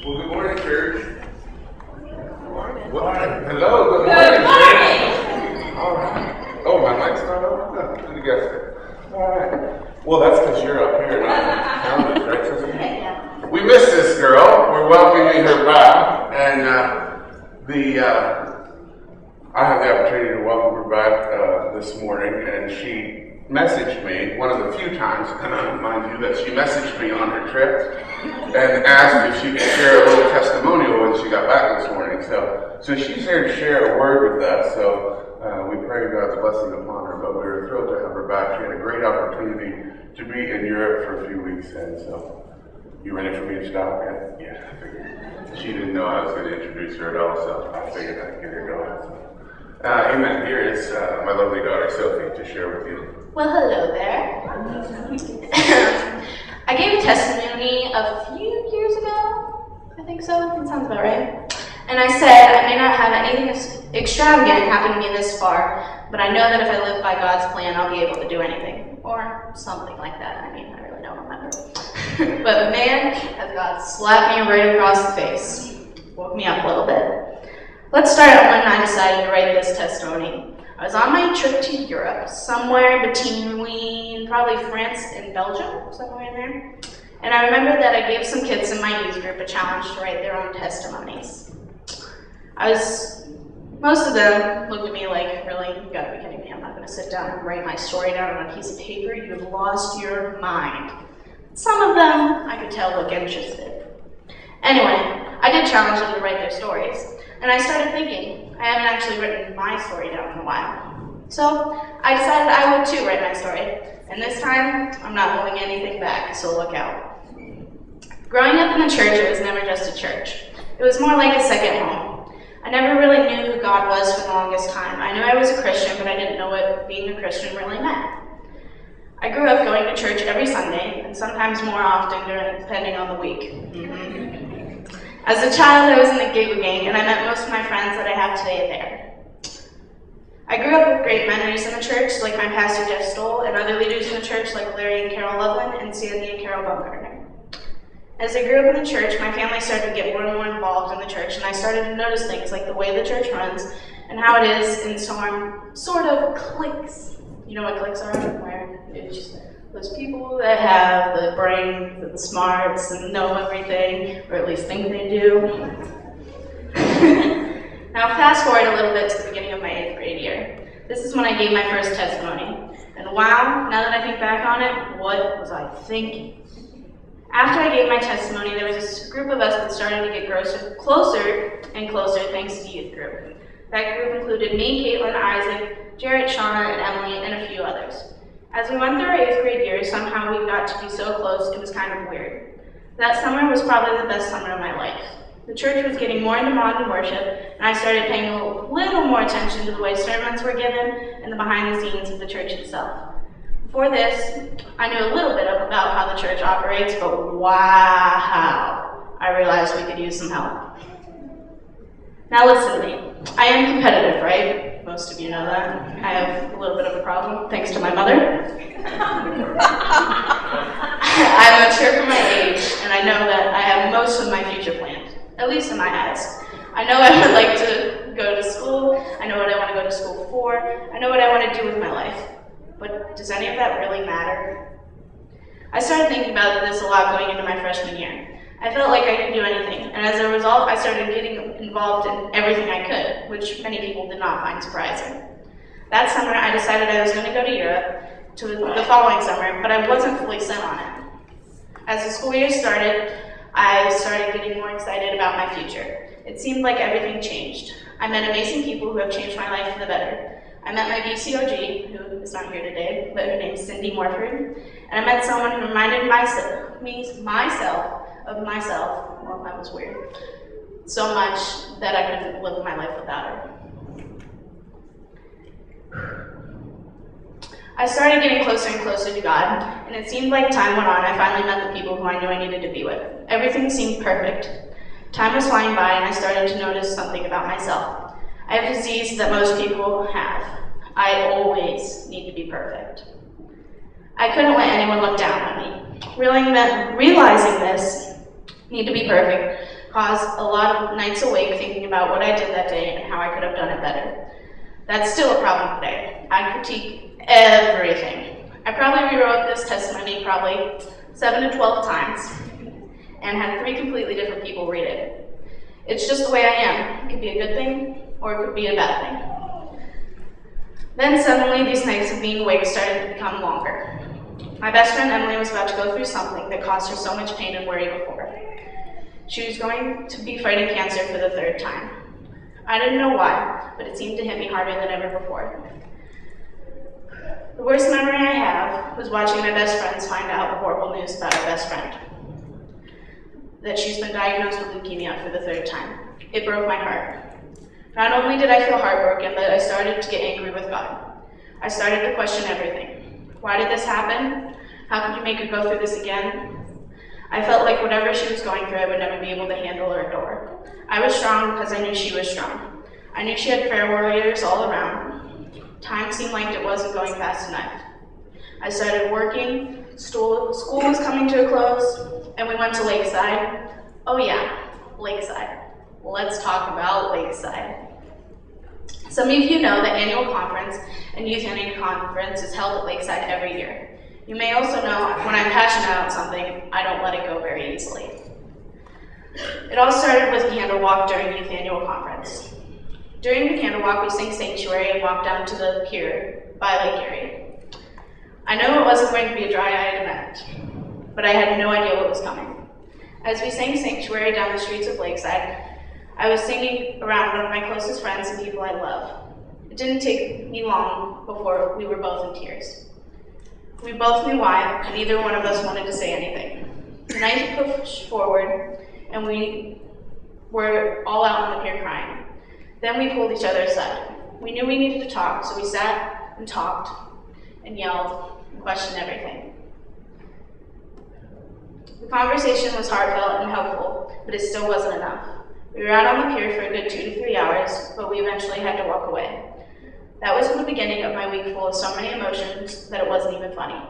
Well, good morning, church. Good morning. Hello, good morning, church. All right. Oh, my mic's not on? No, let me guess it. All right. Well, that's because you're up here, not in the right, Sophie? Yeah. We missed this girl. We're welcoming her back, and I have the opportunity to welcome her back this morning, and she messaged me one of the few times, mind you, that she messaged me on her trip and asked if she could share a little testimonial when she got back this morning. So she's here to share a word with us. So we pray God's blessing upon her, but we were thrilled to have her back. She had a great opportunity to be in Europe for a few weeks, and so you ready for me to stop? Yeah, I figured. She didn't know I was going to introduce her at all, so I figured I'd get her going. So. Amen. Here is my lovely daughter, Sophie, to share with you. Well, hello there. I gave a testimony a few years ago. I think so. It sounds about right. And I said, I may not have anything extravagant happen to me this far, but I know that if I live by God's plan, I'll be able to do anything. Or something like that. I mean, I really don't remember. But man, has God slapped me right across the face. Woke me up a little bit. Let's start out when I decided to write this testimony. I was on my trip to Europe, somewhere between probably France and Belgium, somewhere in there. And I remember that I gave some kids in my youth group a challenge to write their own testimonies. Most of them looked at me like, really, you gotta be kidding me, I'm not gonna sit down and write my story down on a piece of paper, you've lost your mind. Some of them, I could tell, look interested. Anyway, I did challenge them to write their stories. And I started thinking, I haven't actually written my story down in a while. So I decided I would too write my story. And this time, I'm not holding anything back, so look out. Growing up in the church, it was never just a church. It was more like a second home. I never really knew who God was for the longest time. I knew I was a Christian, but I didn't know what being a Christian really meant. I grew up going to church every Sunday, and sometimes more often, depending on the week. As a child, I was in the giggle gang, and I met most of my friends that I have today there. I grew up with great memories in the church, like my pastor Jeff Stoll, and other leaders in the church like Larry and Carol Loveland, and Sandy and Carol Baumgartner. As I grew up in the church, my family started to get more and more involved in the church, and I started to notice things like the way the church runs, and how it is in sort of cliques. You know what cliques are? Where it's just those people that have the brains and the smarts and know everything, or at least think they do. Now fast forward a little bit to the beginning of my 8th grade year. This is when I gave my first testimony. And wow, now that I think back on it, what was I thinking? After I gave my testimony, there was this group of us that started to get closer and closer thanks to youth group. That group included me, Caitlin, Isaac, Jarrett, Shauna, and Emily, and a few others. As we went through our 8th grade year, somehow we got to be so close, it was kind of weird. That summer was probably the best summer of my life. The church was getting more into modern worship, and I started paying a little more attention to the way sermons were given and the behind the scenes of the church itself. Before this, I knew a little bit about how the church operates, but wow, I realized we could use some help. Now listen to me. I am competitive, right? Most of you know that. I have a little bit of a problem, thanks to my mother. I'm mature for my age, and I know that I have most of my future planned, at least in my eyes. I know I would like to go to school, I know what I want to go to school for, I know what I want to do with my life. But does any of that really matter? I started thinking about this a lot going into my freshman year. I felt like I could do anything, and as a result, I started getting involved in everything I could, which many people did not find surprising. That summer, I decided I was going to go to Europe the following summer, but I wasn't fully set on it. As the school year started, I started getting more excited about my future. It seemed like everything changed. I met amazing people who have changed my life for the better. I met my BCOG, who is not here today, but her name's Cindy Morford, and I met someone who reminded myself of myself, well, that was weird, so much that I couldn't live my life without her. I started getting closer and closer to God, and it seemed like time went on. I finally met the people who I knew I needed to be with. Everything seemed perfect. Time was flying by, and I started to notice something about myself. I have a disease that most people have. I always need to be perfect. I couldn't let anyone look down on me. Realizing this need to be perfect caused a lot of nights awake thinking about what I did that day and how I could have done it better. That's still a problem today. I critique everything. I probably rewrote this testimony probably 7 to 12 times and had 3 completely different people read it. It's just the way I am. It could be a good thing or it could be a bad thing. Then suddenly these nights of being awake started to become longer. My best friend Emily was about to go through something that caused her so much pain and worry before. She was going to be fighting cancer for the 3rd time. I didn't know why, but it seemed to hit me harder than ever before. The worst memory I have was watching my best friends find out the horrible news about our best friend, that she's been diagnosed with leukemia for the 3rd time. It broke my heart. Not only did I feel heartbroken, but I started to get angry with God. I started to question everything. Why did this happen? How could you make her go through this again? I felt like whatever she was going through, I would never be able to handle or endure. I was strong because I knew she was strong. I knew she had prayer warriors all around. Time seemed like it wasn't going fast enough. I started working, school was coming to a close, and we went to Lakeside. Oh yeah, Lakeside. Let's talk about Lakeside. Some of you know that annual conference and youth annual conference is held at Lakeside every year. You may also know when I'm passionate about something, I don't let it go very easily. It all started with a candle walk during youth annual conference. During the candle walk, we sang Sanctuary and walked down to the pier by Lake Erie. I knew it wasn't going to be a dry-eyed event, but I had no idea what was coming. As we sang Sanctuary down the streets of Lakeside, I was singing around one of my closest friends and people I love. It didn't take me long before we were both in tears. We both knew why, and neither one of us wanted to say anything. The night pushed forward, and we were all out on the pier crying. Then we pulled each other aside. We knew we needed to talk, so we sat and talked and yelled and questioned everything. The conversation was heartfelt and helpful, but it still wasn't enough. We were out on the pier for a good 2 to 3 hours, but we eventually had to walk away. That was the beginning of my week full of so many emotions that it wasn't even funny.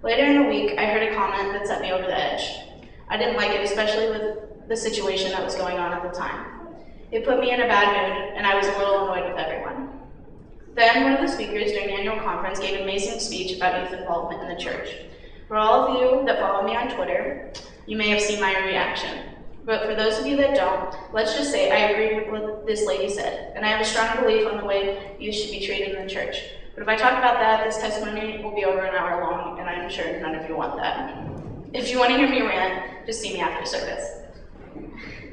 Later in the week, I heard a comment that set me over the edge. I didn't like it, especially with the situation that was going on at the time. It put me in a bad mood, and I was a little annoyed with everyone. Then, one of the speakers during the annual conference gave an amazing speech about youth involvement in the church. For all of you that follow me on Twitter, you may have seen my reaction. But for those of you that don't, let's just say I agree with what this lady said, and I have a strong belief on the way youth should be treated in the church. But if I talk about that, this testimony will be over an hour long, and I'm sure none of you want that. If you want to hear me rant, just see me after service.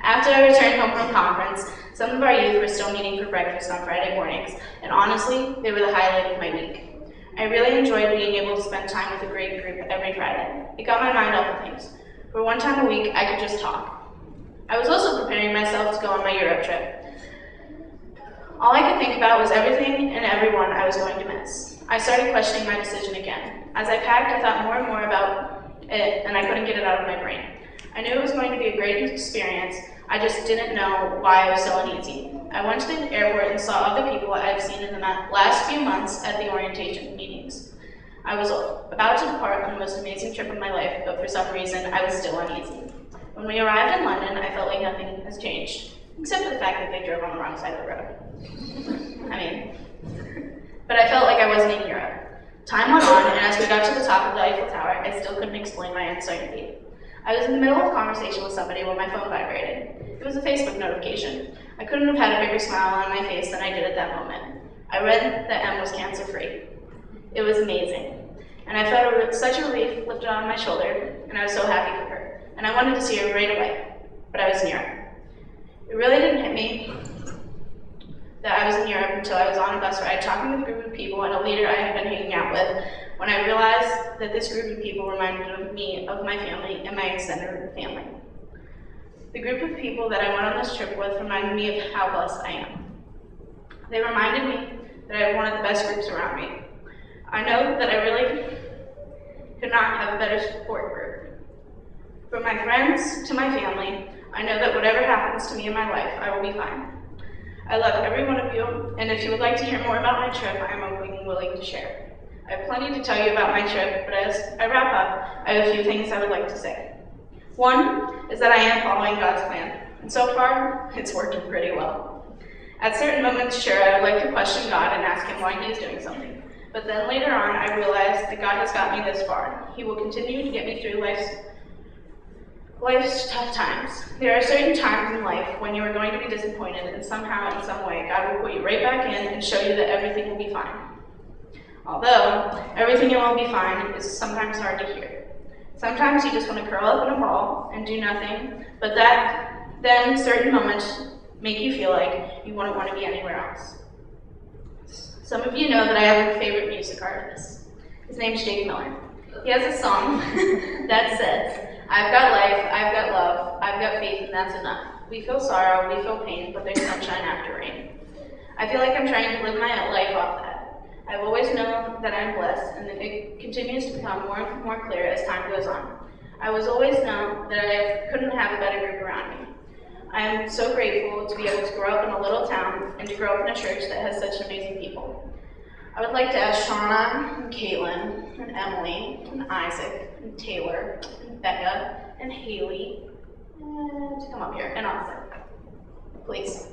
After I returned home from conference, some of our youth were still meeting for breakfast on Friday mornings, and honestly, they were the highlight of my week. I really enjoyed being able to spend time with a great group every Friday. It got my mind off of things. For one time a week, I could just talk. I was also preparing myself to go on my Europe trip. All I could think about was everything and everyone I was going to miss. I started questioning my decision again. As I packed, I thought more and more about it, and I couldn't get it out of my brain. I knew it was going to be a great experience, I just didn't know why I was so uneasy. I went to the airport and saw other people I've seen in the last few months at the orientation meetings. I was about to depart on the most amazing trip of my life, but for some reason, I was still uneasy. When we arrived in London, I felt like nothing has changed, except for the fact that they drove on the wrong side of the road. But I felt like I wasn't in Europe. Time went on, and as we got to the top of the Eiffel Tower, I still couldn't explain my uncertainty. I was in the middle of a conversation with somebody when my phone vibrated. It was a Facebook notification. I couldn't have had a bigger smile on my face than I did at that moment. I read that M was cancer-free. It was amazing. And I felt such a relief lifted on my shoulder, and I was so happy for her. And I wanted to see her right away, but I was in Europe. It really didn't hit me that I was in Europe until I was on a bus ride talking with a group of people and a leader I had been hanging out with, when I realized that this group of people reminded me of my family and my extended family. The group of people that I went on this trip with reminded me of how blessed I am. They reminded me that I have one of the best groups around me. I know that I really could not have a better support group. From my friends to my family, I know that whatever happens to me in my life, I will be fine. I love every one of you, and if you would like to hear more about my trip, I am open and willing to share. I have plenty to tell you about my trip, but as I wrap up, I have a few things I would like to say. One is that I am following God's plan, and so far, it's working pretty well. At certain moments, sure, I would like to question God and ask him why he is doing something. But then later on, I realized that God has got me this far. He will continue to get me through life's tough times. There are certain times in life when you are going to be disappointed, and somehow, in some way, God will put you right back in and show you that everything will be fine. Although, everything will be fine is sometimes hard to hear. Sometimes you just want to curl up in a ball and do nothing, but then certain moments make you feel like you wouldn't want to be anywhere else. Some of you know that I have a favorite music artist. His name's Jake Miller. He has a song that says, "I've got life, I've got love, I've got faith, and that's enough. We feel sorrow, we feel pain, but there's sunshine after rain." I feel like I'm trying to live my life off that. I've always known that I'm blessed, and it continues to become more and more clear as time goes on. I was always known that I couldn't have a better group around me. I am so grateful to be able to grow up in a little town and to grow up in a church that has such amazing people. I would like to ask Shauna, and Caitlin, and Emily, and Isaac, and Taylor, and Becca, and Haley to come up here, and Austin. Please.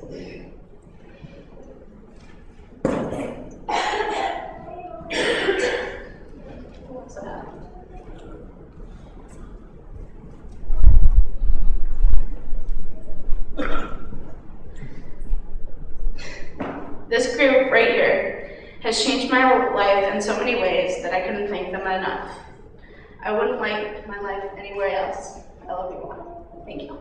What's that? This group right here has changed my life in so many ways that I couldn't thank them enough. I wouldn't like my life anywhere else. I love you all. Thank you.